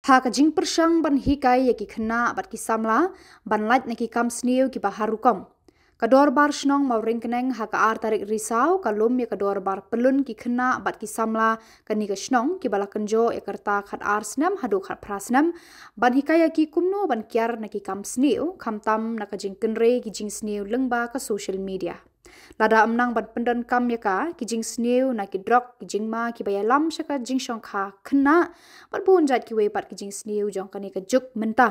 Ha ka jing persang ban hikai ya ki khna bat ki samla ban lait na ki kam sniu ki baharukom. Kador bar snong mau ring keneng ha ka ar tarik risau kalum ya kador bar pelun ki khna bat ki samla ka ni ka snong ki bala kenjo ya kerta khat ar snam hadu khat prasnam ban hikai ya ki kumno ban kyar na ki kam sniu khamtam na ka jing kenre ki jing sniu lengba ka social media. Lada amnang ban pendan kam ya ka ki jing sniu na ki drok ki jing ma ki bayalam shaka jing shong kha khna ban bun jat ki we pat ki jing sniu jong ka ni ka juk menta.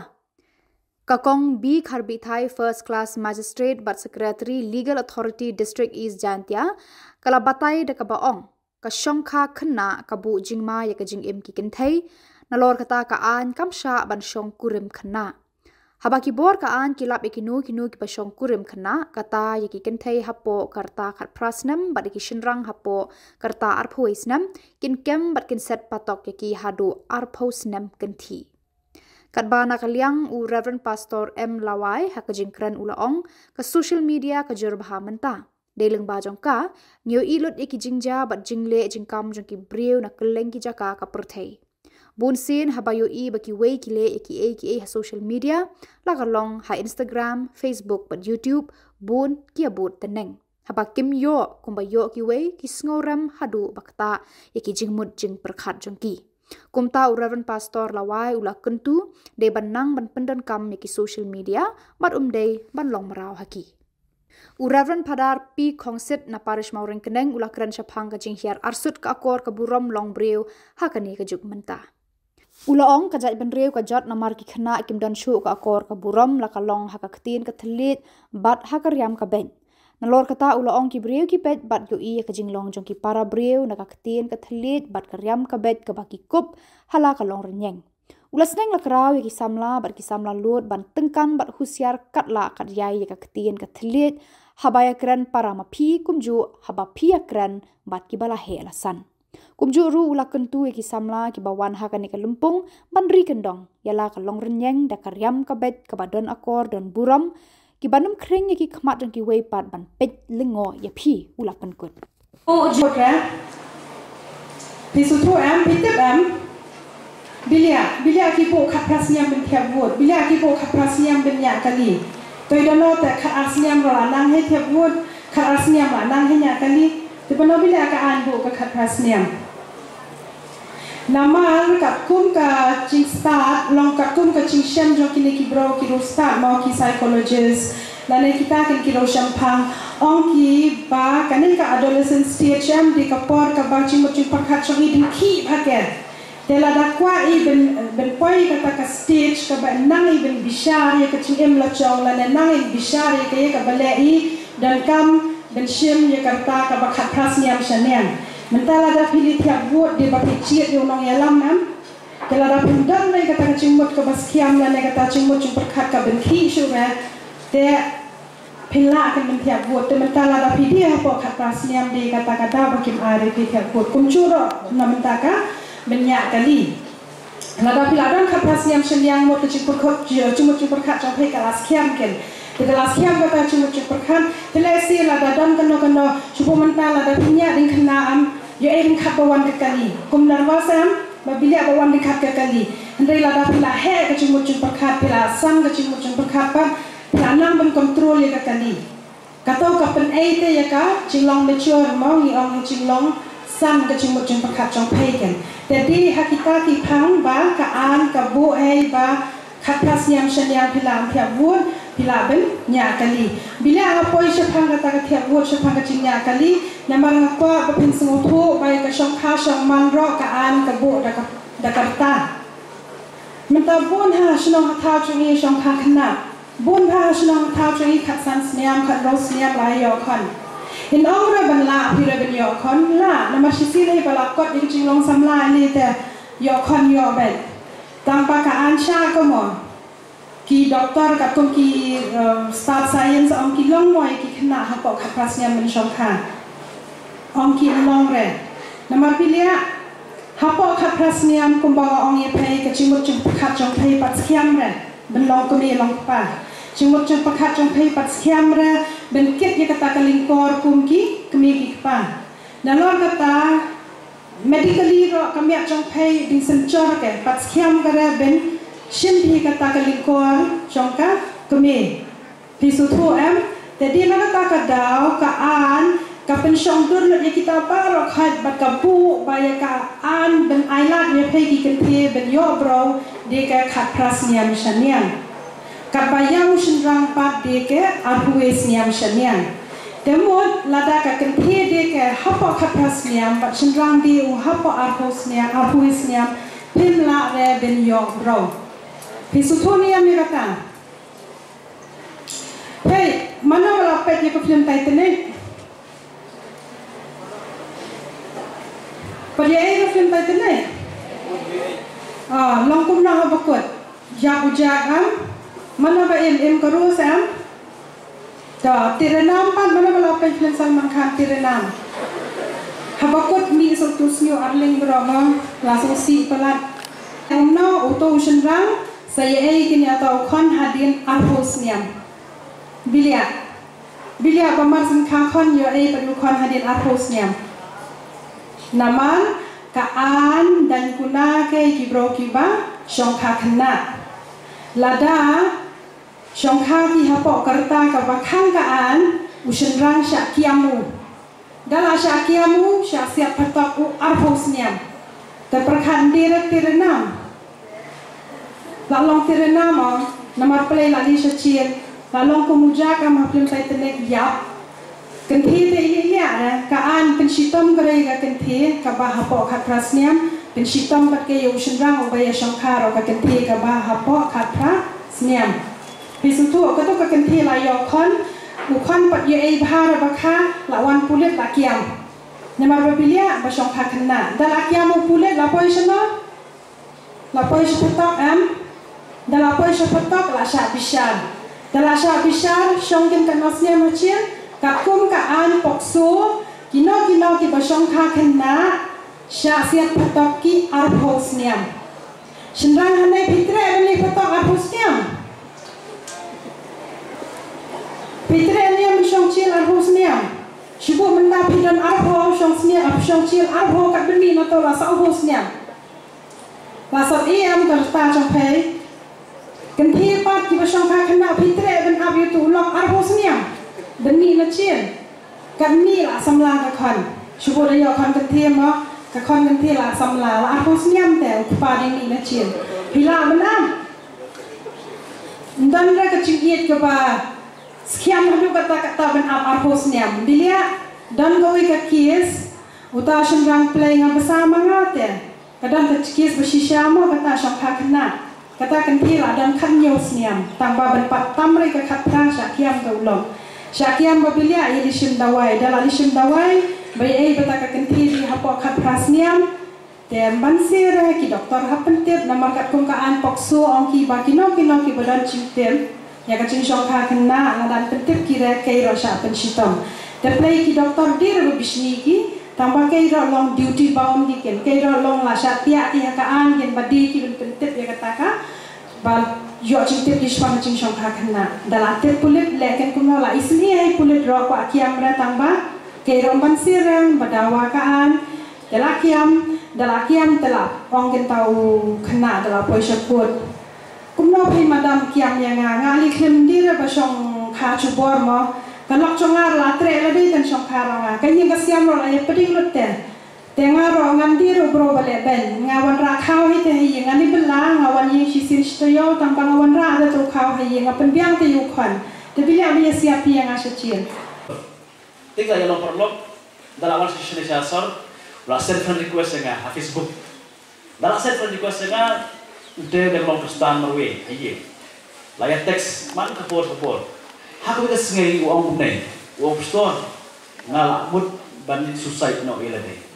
Kakong B Kharbi Thai First Class Magistrate but Secretary Legal Authority District East Jantia kala batai de ka baong ka shong kha khna ka bu jing ma ya ka jing em ki kin thai na lor kata ka an kam sha ban shong kurim khna. Haba ki bor ka an kilap ikinu ki pasong kurim khna kata yaki kenthai hapo karta khat prasnam bad ki shinrang hapo karta arphoisnam kin kem bad kin set patok yaki hadu arphosnam kenthi. Katbana kalyang u Reverend Pastor M Lawai hakajingkran ulaong ka social media ka jorbha menta. Deling ba jong ka nyo ilot yaki jingja bad jingle jingkam jong ki breu na keleng ki jaka ka perthai. Bun sin habayo I baki way kile eki ha social media lakalong ha Instagram, Facebook but YouTube bun kia but teneng. Haba kim yo kumba yo ki way ki sngoram hadu bakta eki jingmut jing perkhat jongki. Kumta u Reverend Pastor Lawai ula kentu de banang ban pendan kam eki social media bat day ban long marau haki. U Reverend Padar P Kongsit na parish mauring keneng ula keren syapang ka jing hiar arsut ka akor ka burom long breu hakani ka juk menta. Ulaong kajat benreu kajat namar ki khna kim dan shu ka akor ka buram la kalong ha ka ktin ka thlit bat ha ka riam ka ben nalor kata ulaong ki breu ki pet bat yo I ka jinglong jong ki para breu na ka ktin ka thlit bat ka riam ka bet ka baki kup hala ka long renyeng ulasneng la kraw ki samla bat ki samla lut ban tengkan bat husiar katla kat yai ka ktin ka thlit habaya kran para ma phi kumju haba phi akran bat ki bala he alasan. Kumju ru ula kentu ki samla ki bawan ha ka ni ka lumpung banri kendong yala ka long renyeng da karyam ka bet ka badon akor don buram ki banam kring ki khmat jong ki wei pat ban pet lingo ya phi ula kan kut o jokra pisutu am pitep am bilia ki po khaprasniam ben thia wot bilia ki po khaprasniam ben ya kali toy dono ta kharasniam ro anang he thia wot kharasniam anang he ya kali te bano bilia ka an bo ka khaprasniam Namal kat kum ka ching start long kat kum ka ching shem jo kini ki bro ki ro start mau ki psychologist lane kita kan ki ro shampang ong ki ba kanin ka adolescent stage am di ka por ka ba ching mo ching pakhat chong I din ki bhaket tela da kwa I ben poi ka ta ka stage ka ba nang I ben bishar ya ka ching em la chong lane nang I bishar ya ka ba le I dan kam ben shem ya ka ta ka ba khat prasniam shanen mentala da pilih tiap buat di baki ciet di unang yalam nam tela da pendam nai kata cimut ke baskiam la nai kata cimut cim perkat ka benki syura te pila akan mentiap buat te mentala da pilih apa kat prasniam di kata-kata baki ari di tiap buat kumcuro na mentaka menyak kali la da pila dan kat prasniam seliang mot ke cim perkat jong pe kalas kiam ken di kelas kiam kata cimut cim perkat telesi la da dan keno cuba mentala da punya ding kenaan yo ing khat bawan ke kali kum narwasam babila bawan ding khat ke kali ndai la da pila he ke cimut cim perkat pila sam ke cimut cim perkat pa pila nang ben kontrol ye ke kali katau ka pen ai te ya ka cinglong mature mau ni ong cinglong sam ke cimut cim perkat jong pe ken jadi hakita ki phang ba ka an ka bu ai ba khat prasniam shanyang pila am won pila ben nya kali bila apoi syapang kata ka thiap wot syapang ka cinya kali namang kwa bapin senguthu bai ka syong kha syong man ro ka an ka bu da karta menta bon ha shnong tha chungi syong kha khna bon ha shnong tha chungi khat san sniam khat ro sniam lai yo khan in ora ban la pira ben yo khan la namashisi le bala kot ding jinglong samla ni te yo khan yo ben tanpa ka an sha ko mo ki doktor kat kum ki start science om ki long moi ki khna ha ko khat prasniam men shong kha om ki long re namar pilia ha po khat prasniam kum ba ong ye phei ka chimut chim khat jong phei pat khiam re ben long ko mi long pa chimut chim khat jong phei pat khiam re ben ket ye kata ka lingkor kum ki kmi ki pa nalor kata medically ro kami achong pay ding senchor ke pat skiam kara ben shin phi kata kalikor chongka kami pisutu jadi nak kata daw kaan kapen shongdur le kita paro khat bat kapu baya ka an ben ailat ye pay ki kente ben yo bro de ka khat pras niam shanian kabayang shinrang pat de ke arhues niam shanian demot lada ka kente de ke hapo khat pras niam bat shinrang di u hapo arhues niam pimla re ben yo bro pisutu niam ye kata hey, mana wala pet ye ko film Titanic? Pada ye ko film Titanic? Long kum na bakut. Jak ujak mana ba em karu sam? Da tiranam pan mana wala pet film Salman Khan tiranam. Habakut ni so tusnyo arling broma langsung si pelat. Umno uto shenrang saya kini atau kon hadin arhos niam. Bilia pamar sengkang kon yo penukon hadin arhosnya. Naman kaan dan guna ke kibro kiba shongka kena. Lada shongka ki hapo kerta ka bakang kaan usenrang syakiamu. Dala syakiamu syak patok u arhosnya. Terperkan direk tirenam. Lalong tirenam namar play lagi syacien. Lalu kemudian kami film Titanic yap, kenti te iya kaan pensitom kerja kenti kabah hapo kat prasnya pensitom kat ke yusenrang ubaya shongkar oka kenti kabah hapo kat prasnya. Bisutu oka tu kenti layo kon bukan pat ye bahar bakha lawan pulit lakiam. Namar berbilia basongkar kena. Dan lakiam pulit lapoi sana, lapoi sepetok dan lapoi sepetok lasyak bishan. Dalasya bisar shongkin kanasnya macam kakum kaan pokso kino ki basongka kena syasiat patoki arhosniam shenrang hanai pitre beli patok arhosniam pitre niam shongcil arhosniam sibuk menda pidan arho shongcil arho kat beni nato rasa arhosniam lasat iam kerta chongpei kenti pat ki basongka kena pitre ben ab yutu lok arhosniam beni lacien kami la samla ka kon shubo dayo kon kenti ma ka kon kenti la samla la arhosniam te upa ding ni lacien pila menam dan ra ka cingit ke ba sekian hadu kata ben ab arhosniam bilia dan gawe ka kies uta shenrang play nga bersama ngate kadang ka kies bersisya mo kata shongka kena kata kenti lah dan kan nyosniam tambah berpat tamri ke katran syakiam ke ulong syakiam babilia ia disim dawai dalam disim dawai bayi betaka kenti di hapo katrasniam dan bansir ki doktor hapentip namar kat kungkaan pokso ongki bakino ki badan cingtem ya kacing shongka kena dan pentip kira kei rasa pensitom deplay ki doktor dir bisni ki tambah kei long duty bound diken kei long la satya ki hakaan yen badi ki pentip ya kataka bal yo cingtip di shpang cing shongka kena dalatip pulit leken kunola isni ai pulit ro kwa kiam ra tambah kei romban sireng badawakaan dalakiam telah ongken tahu kena dalam poisa put kumno pi madam kiam yang ngali klem dira basong kha chubor mo kalok chongar latre labi dan shong kharanga kanya kasiam ro la peding lutte tenga ro ngandir bro bale ben ngawan ra khau hi te hi ngani bela ngawan yi sisin stoyo tampang ngawan ra ada tu khau hi ngapen biang te yu khon te bilia bi siap yang asacien tiga yang perlu dalam awal sesi sor la send friend request nga ha Facebook dalam send friend request nga de long kestan merwe hi la ya teks man kapor ha ko ka sngai uang bunai uang store ngala mut bandit suicide no ilade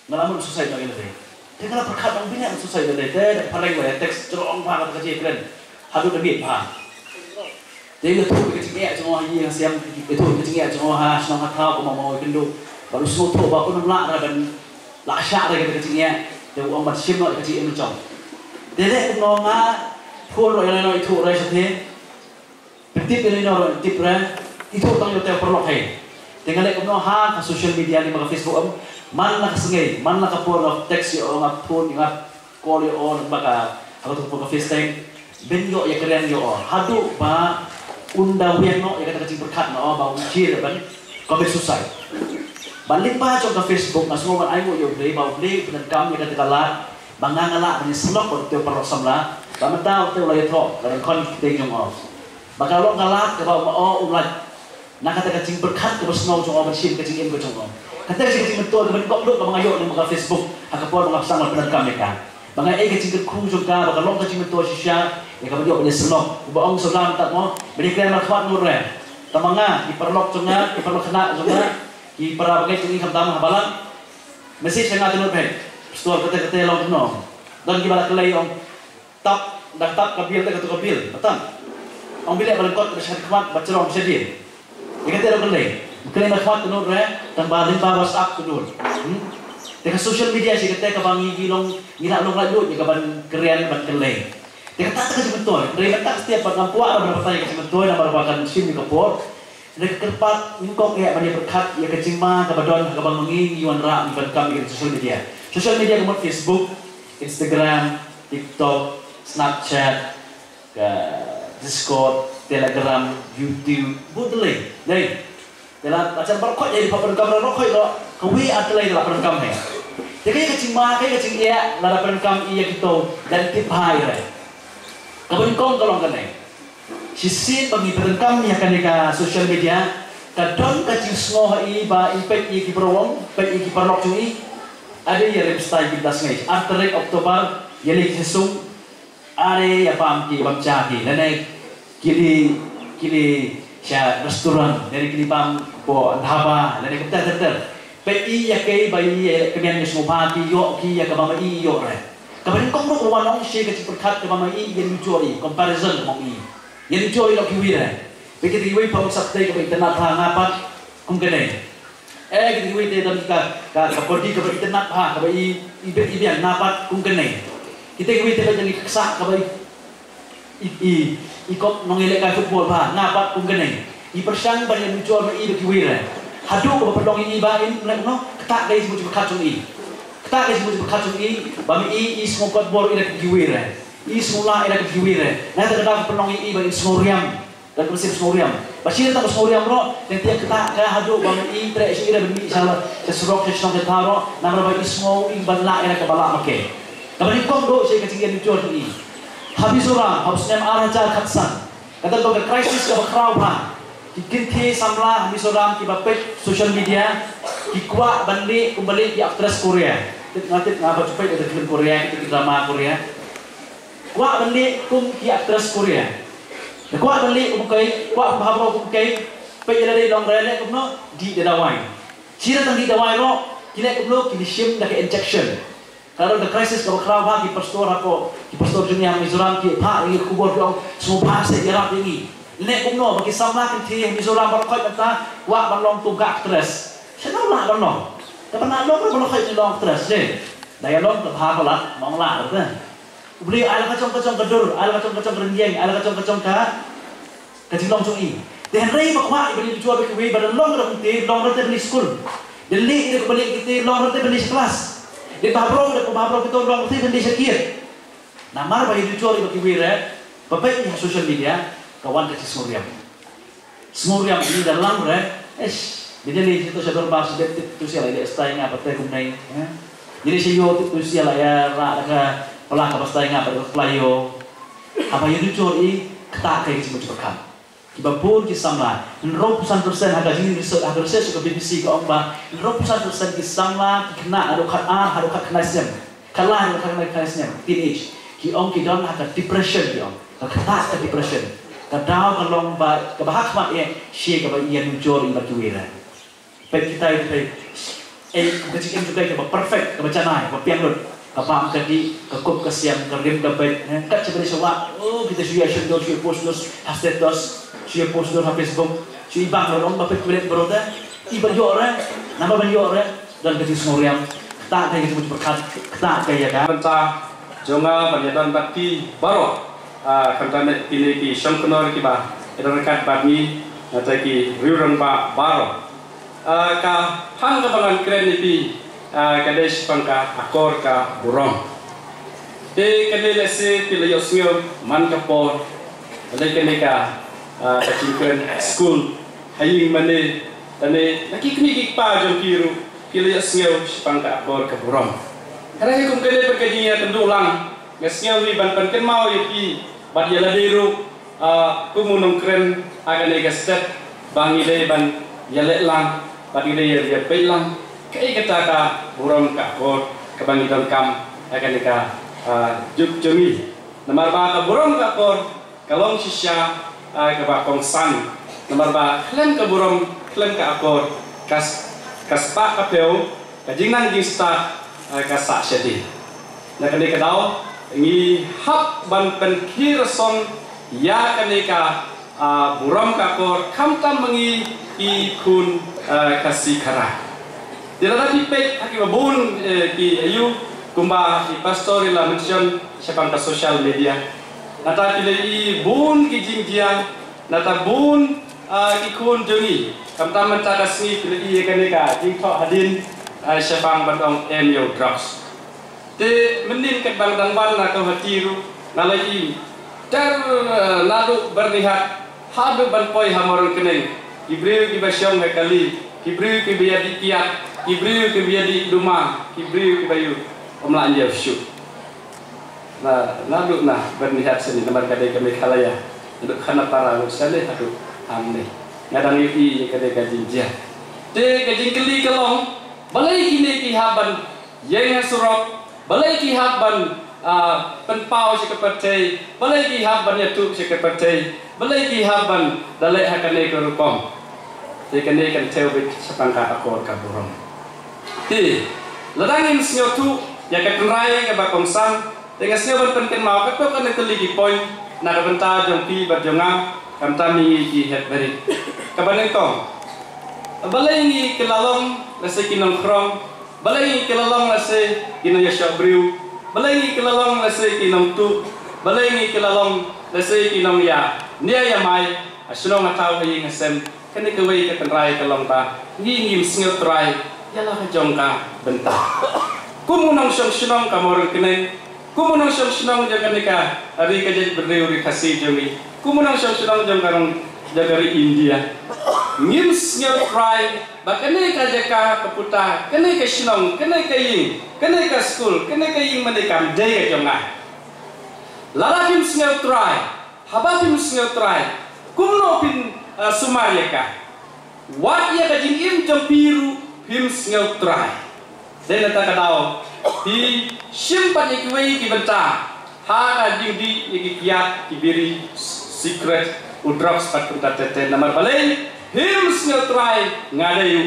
ngalamun susah itu ini. Tengah perkataan bina susah itu deh. Paling banyak teks cerong banget kecil keren. Hadu demi apa? Jadi itu kecilnya cuma yang siam itu kecilnya cuma senang tahu mau kendu. Baru semua tu baku nampak dan lasyak lagi kecilnya. Jadi orang macam mana kecil macam. Jadi nonga pun orang itu orang seperti. Petip ini orang tip itu tang itu perlu hai. Dengan lek nonga social media di Facebook man nak sengai, man nak kapur of text yo ngat phone ngat call yo on baka aku tu pun FaceTime ben yo ya keren yo hadu ba unda wian no ya kata kecing berkat no ba ucir ban komen susai balik pa jong ka Facebook na semua man ayo yo play ba play dan kam ya kata kalat bangangala ni selok ko tu perok samla ba mentau tu lai tho dan kon ting jong off baka lo kalat ka ba o ulat nak kata kecing berkat ke snow jong off shin kecing em ko jong off kata kecing betul ke kok lu ka mangayo ni mga Facebook hakapon mga sang man kam ka bangay ay kecing kung jong ka baka lo kecing betul sisya ya kamu juga boleh senok, baong selam tak mau, beri kalian makhwat nurre, tamanga, iperlok cunga, iperlok kena cunga, iperabagai cungi kamtam habalan, mesti saya ngatur nurre, store kete long no, dan gimana kelai om, tap, dah tap kabil tak ketuk kabil, betul, om bilik berengkot bersihkan khawat baca orang sedih, dia kata orang kelai makhwat nurre, dan balik WhatsApp tu dengan social media sih kata kabangi gilong, gila long lalu, jika ban kerian ban kelai. Dia kata kasi betul. Dia kata setiap perempuan ada bertanya kasi betul dan merupakan sim di kapur. Dia kerpat mingkok ya banyak berkat ya kecima kabadon kabang mengi yuan ra di kami di social media. Social media kemudian Facebook, Instagram, TikTok, Snapchat, Discord, Telegram, YouTube, budle. Jadi dalam acara berkot jadi papan kamera rokok itu kawi adalah dalam papan kamera. Jadi kecima kecing ya dalam papan kamera iya gitu dan tip high. Kapan kau kalau kena, sisi pengibaran kami akan dekat social media, kadang kacing semua ba impact iki perwong, impact iki perlok cungi, ada yang style kita sengai. After Oktober, yang sesung, ada yang paham ki baca ki, dan kili saya restoran, dari kili paham po dhaba, dan kita ter, PI ya kei bayi kemudian semua pagi yo ki ya kabama i yo re. Kapan kau nak orang orang share kecil perkat ke mama i yang mencuri comparison mama i yang mencuri lagi wira. Begitu ibu pun sabtai ke internet hang apa kungkene. Gitu ibu dia dalam ka pergi ke internet hang ke ibu yang napat kungkene. Kita ibu dia jadi kesak ke ikut mengelak ke football hang napat kungkene. I persang banyak mencuri i lagi wira. Hadu ke pendong ini bain no ketak dari sebut perkat i. Kita kasi mo berkacung bami is mo katbor ina kiwire is mula ina kiwire na ta penong bagi smoriam dan prinsip smoriam basir ta smoriam ro dan tiap kita ka hadu bami tre ira bimi salah sesurok sesong taro na bagi smo banla ina kabala make kabali kom do sei kacing ni jor ni habisura habsnem araja khatsan kata to crisis ka bakraw ba kikinti samla habisura ki bapet social media kikwa bandi kembali di aktris Korea nanti ngapa cepat ada film Korea itu drama Korea kuat beli kum ki aktris Korea kuat beli umkai kuat bahasa umkai pergi dari long rele kumno di dawai sira tang di dawai ro kile kumno kini shim dak injection kalau the crisis kalau kerau bagi pastor apa di pastor dunia Mizoram ki pa ini kubur dong semua bahasa jarap ini nek kumno bagi samla ki Mizoram berkait tentang kuat balong tunggak aktris senang lah balong Kapan lo kan kalau kayak long terus deh, daya long terhapa lah, mau lah, betul. Beli alat kacang kedur, alat kacang renjeng, alat kacang kacing long cungi. Dan rei makwa beli dijual beli badan long rete beli school. Dan li ini kembali kita long rete beli kelas. Di babro kita long rete beli sekir. Namar bagi dijual beli bapak social media kawan kecil semuriam ini dalam jadi di situ saya berbahas itu sih lah dia stay ngapa teh kumnai. Jadi saya itu sih lah ya raga pelang apa stay ngapa itu playo. Apa yang dicuri ketak kayak gitu berkam. Kibapur kisamla. 100% harga ini harga saya suka BBC ke omba. 100% kisamla kena harukat kena sem. Kalah harukat kena sem. Teenage. Ki om ki don harga depression ki om. Ketak ke depression. Kadang kalau kebahak mak ya share ke bagian dicuri bagi wira. Pet kita itu kecil juga itu perfect kebaca naik, kepiang lut, kapam kadi, kekup kesiam, kerdim kebet, kat seperti sewa, kita sudah share post dos, status, share post dos Facebook, share bang orang bapet kulit beroda, iba jore, nama bang jore, dan kecil semuriam, tak kayak gitu berkat, tak kayak kan. Pencah, jonga penyetan tadi baru, kantor pilih ki sangkunor ki bah, itu rekat bami, nanti ki riuran bah baru. Ka hang kabangan keren itu kadai sepangka akor ka burong. Te kadai lese pila yosngyo man kapor. Kadai kadai ka kacingkan school haying mane tane nakikmigik pa jong kiru pila yosngyo sepangka akor ka burong. Karena kung kadai perkajinya tendulang ngasngyo wi ban panken mau yaki bat yala deru kumunong kren agan ega step bangi dai ban yale lang bagi dai ya pelang kai kata ka burong ka akor ka bangi dong kam agan ega juk jumi nomor ba ka burong ka akor kalong sisya ka ba kong san nomor ba klen ka burong klen ka akor kaspa ka peu ka jingnan jing sta ka sa syadi na kani ka daw ngi hap ban pen kirson ya kaneka buram kakor kamtam mengi ikun kasih kara. Tidak ada pipek haki babun ki ayu kumba ki pastor la mention siapa ka social media. Nata kile i bun ki jingjiang nata bun ki kun jongi kamtam mencaka sni kile i kaneka jingthok hadin siapa bandong emyo drugs. Te mendin kat bang dangban na ka hatiru nalai dar lalu berlihat hadu banpoi hamorong keneng ibriu ki basyong kali ibriu ki biya di kiat ibriu ki biya di duma ibriu ki bayu omlanja syu na lalu na berlihat seni nomor kadai kami kalaya duk khana para usale hadu amne ngadang iki kadai kajinja te kajing keli kelong balai kini ki haban yang surok balai ki haban penpau sekepercai balai ki haban yatu sekepercai balai ki haban dalai hakane kerukom dekane kan tewit sepangka akor kaburong ti ladangin snyotu ya ketrai ke bakong sam dengan snyoban penken mau ketok kan itu lagi poin na kabenta jongpi barjonga kamta mi ki het beri kabanen kong balai ni kelalong nase kinong krong balai kelalong nase kinong yashabriu balai kelalong nase kinong tu balai kelalong nase kinong ya nia ya mai asunong atau hayi ngasem kene kewei ke penrai kelong ta ngingim sngot trai yala ka jongka benta kumunong syong kamorong kene kumunong syong jaga nika ari ka jadi berdiri kasih jongi kumunong syong jong karong jagari India ngim sngot trai bakane ka jaka keputa kene ke syong kene ke ying kene ke school kene ke ying mendekam dei ka jonga larapim sngot trai habapim sngot trai kumno pin sumaryaka wat ya kajing im jampiru him sngot trai dei nata kadao di simpan ikwei ki benta ha kajing di iki kiat kibiri secret udrox pat punta tete namar balai him sngot trai ngade yu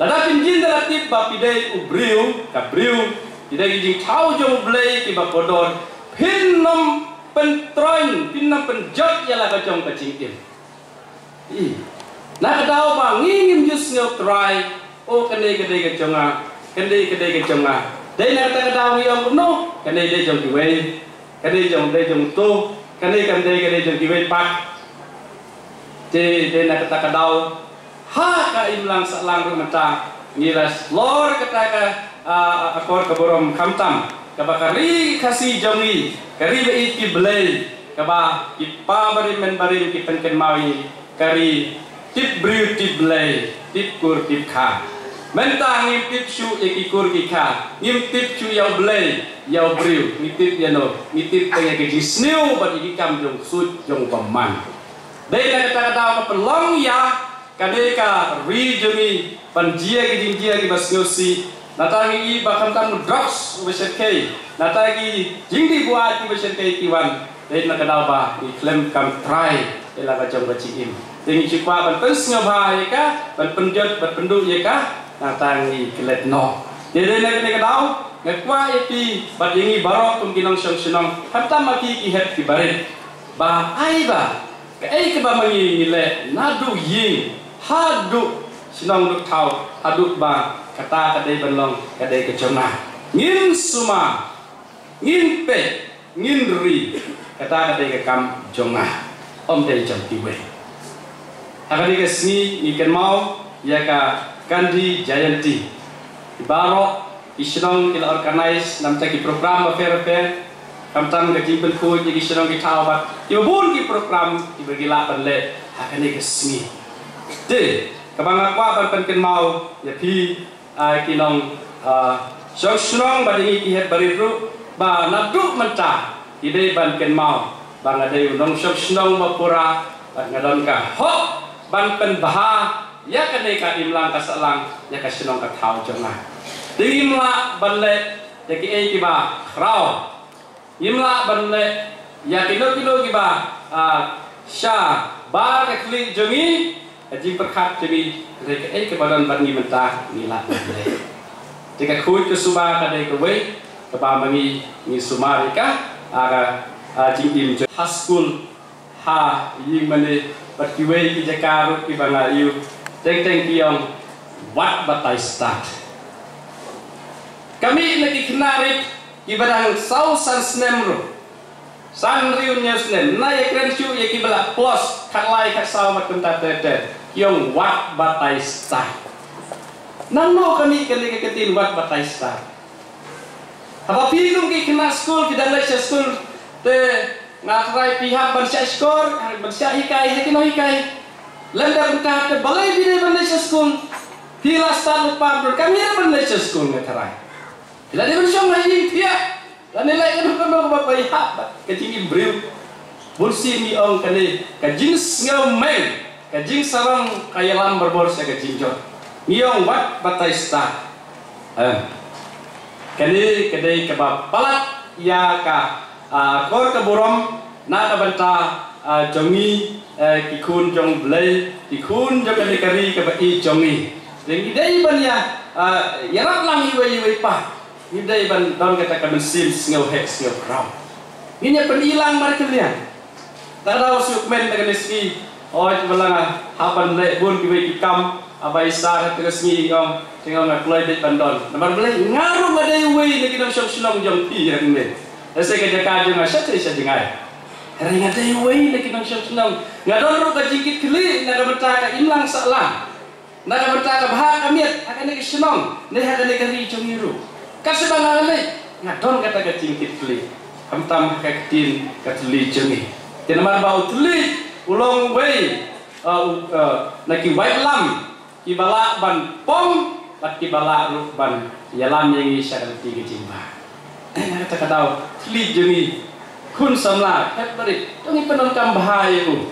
lada pinjin dalatip bapidei ubriu kabriu idai jing thau jong blei ki bapodor pinnom pentroin pinnam penjot yala kajong kacing im nak tahu bang ngingim jus ngau try oh kene ke jonga kene ke jonga dai nak tahu yang no kene dai jong kiwei kene jong tu kene ke jong kiwei pak dai nak tahu ha ka imlang saklang rumata ngiras lor kata akor kaborom kamtam kabakari kasih jongi kari beit ki belai kaba ki pa barim ki penken mawi kari tip briu tip belai tip kur tip kha mentang ngim tip shu ikur ki kha ngim tip shu yau belai yau briu ngitip yano ngitip tenge ki sneu bat iki kam jong sut jong paman dei kata ka pelong ya kadeka ri jongi panjia ki jinjia ki basnyosi natangi bakam tam drugs beserkei natangi jingdi buat ki beserkei kiwan dei nakadau ba i klem kam try ela ka jong bacim tingi cikwa ban pensnga ba ya ka ban penjot ban pendu ya ka natangi kelet no dei nakadau ngakwa iti bat yingi barok tum kinong syong hatta maki ki het ki bare ba ai ba ka ai ka ba mangi le nadu ying hadu sinong duk tau hadu ba kata kadai benlong kadai kecona ngin suma ngin pe ngin ri kata kadai kekam jonga om dei jam tiwe akadi kesni ikan mau ya ka kandi jayanti Ibaro isinong kila organize nam ki program affair kamtam ke jibel ku ji isinong ki tawat ibun ki program ibagila banle hakane ke smi de kabang akwa ban pen mau ya pi kinong song badingi ki het bariru ba nabdu menta ide ban pen mau bang ade unong song mapura ban ngadon ka ho ban pen baha ya kane ka imlang ka salang ya ka sinong ka thau jona dimla banle ya ki e ki ba rao imla banle ya kilo ki ba sha ba ka kli jongi aji perkhat jemi re ka e ke badan ban ni menta nila banle jika khuy ke suba ka de ko we ka ba mangi ni sumari ka aga jing im high school ha ying mane bat ki we ki jakaru ki banga yu teng kiong wat batai start kami lagi kenarik ibadang sau san snemro san riunya snem na ya kren chu ya kibala plus khalai khasau mat kunta tete kiong wat batai start nangno kami kali ketin wat batai start apa pilung ki kena school kita lecture school te ngatrai pihak bansya skor bansya hikai hekino hikai lenda kunta te balai bide bansya school hila start lupa kami bansya school ngatrai bila dia bersama lagi dia dan nilai kan bapa ihat kecing beriu bursi mi ong kali kajing ngomeng kajing sarang kayalam berborsa kajing jor mi ong wat batai sta kali kedai kebab palat ya ka kor keburom na ka banta jongi kikun jong blai kikun jong kari kebai jongi dan idai ban ya yarak lang iwe pa Hidai ban don kata kamen sim ngau hek ngau kram. Ini penilang mar kalian. Tak tahu suk men dengan ski. Oh balanga hapan le bun ki kam abai sar terus ngi ngom tinggal nak play dit bandon. Nomor beli ngaruh ngadai we ni kita sok silong jong pi yang ni. Saya kerja jong asat saya dengar. Hari ngadai we ni kita sok silong. Ngadon ro ka jikit keli nak berta ka imlang salah. Nak berta ka bahak amiat akan ni silong. Ni akan ni kari jong iru. Kasih bangal ni, ngadon kata kecingkit keli, kamtam kakitin kateli jengi. Jenamar bau teli, ulong way, naki white lam, kibala ban pom, bat kibala ruk ban yalam yang isya tiga jimba. Kata katau teli jengi, kun samla, beri, tungi penonton bahaya tu.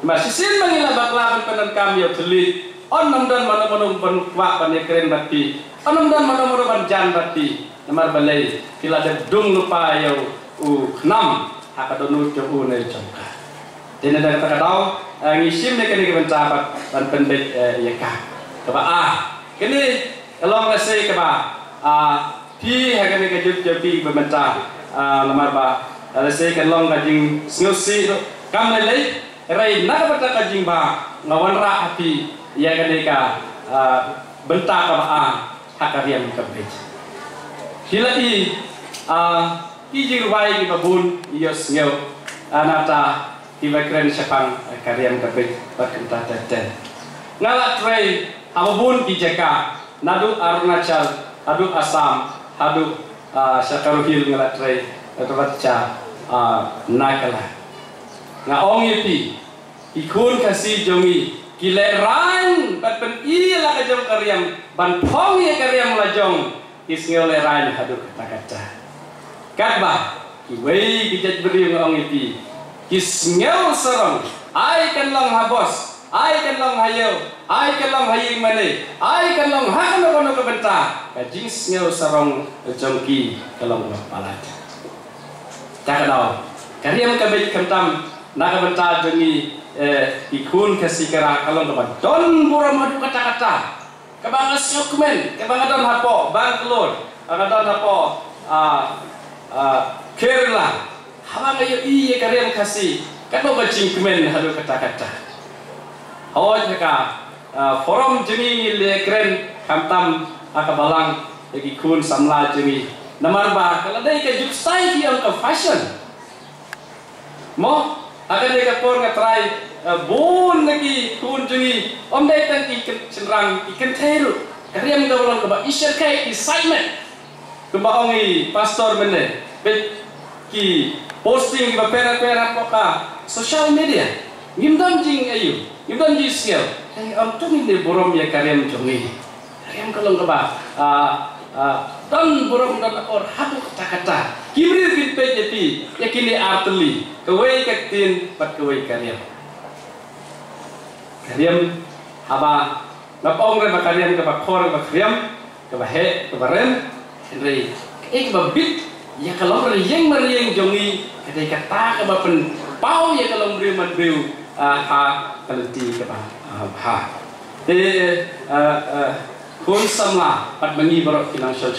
Masih sin mengilah baklaban penonton yo teli, on namdan mana penwak panekeren bati. Anam dan mana ban jan bati namar balai kila de dung lupa yo knam hakadonu jo ne jongka dene da kata dau ngisim ne kene bencapat dan pendek yaka kaba kene elong rase kaba pi hakane ke jut japi bemenca namar ba rase kelong kajing snusi kam lei rai na bata kajing ba ngawan ra api ya kene ka bentak kaba hakariam kabej hilai kijir wai ki babun ios ngeu anata kibakren sepang kariam kabej bakenta teten ngala trei abun kijaka nadu arunachal adu asam adu sakaruhil ngala trei atwacha nakala ngaong ipi ikun kasih jongi kileran bat pen ila kajong karyam ban phong ye karyam lajong isngel leran hadu kata-kata katba kiwei kijat beri ngong ipi kisngel sarong ai kan long habos ai kan long hayo ai kan long haying mane ai kan long hakno kono kebenta kajing ngel sarong jongki kalong palat takadau karyam kabej kentam nakabenta jongi ikun kasih kera kalau teman don buram hadu kata-kata kebangan dokumen kebangan don hapo Bangalore don hapo Kerala hamang ayo iye kariam kasih kado bacing kemen hadu kata-kata awal jaka forum jemi le keren kamtam akabalang lagi kun samla jemi namar ba kalau dai ke juksai yang ke fashion mo akan dia kapor ngatrai bon lagi kun jungi om dai tan ikan cenrang ikan teru kariam gawlan kaba isher kai excitement kaba ongi pastor mene ki posting ba pera poka social media ngimdam jing ayu ngimdam ji sial am tu ni borom ya kariam jongi kariam kalong kaba dan borom dan or hatu kata-kata kibri bit pejepi yakini arteli kawai kaktin pat kawai kariam haba ngapong re bakariam ke bakor bakriam ke bahe ke baren henry ek babit ya kalau yang meriang jongi kedai kata ke bapen pau ya kalau meriang mandriu ha kalenti ke bah ha kun samla pat mengi borok financial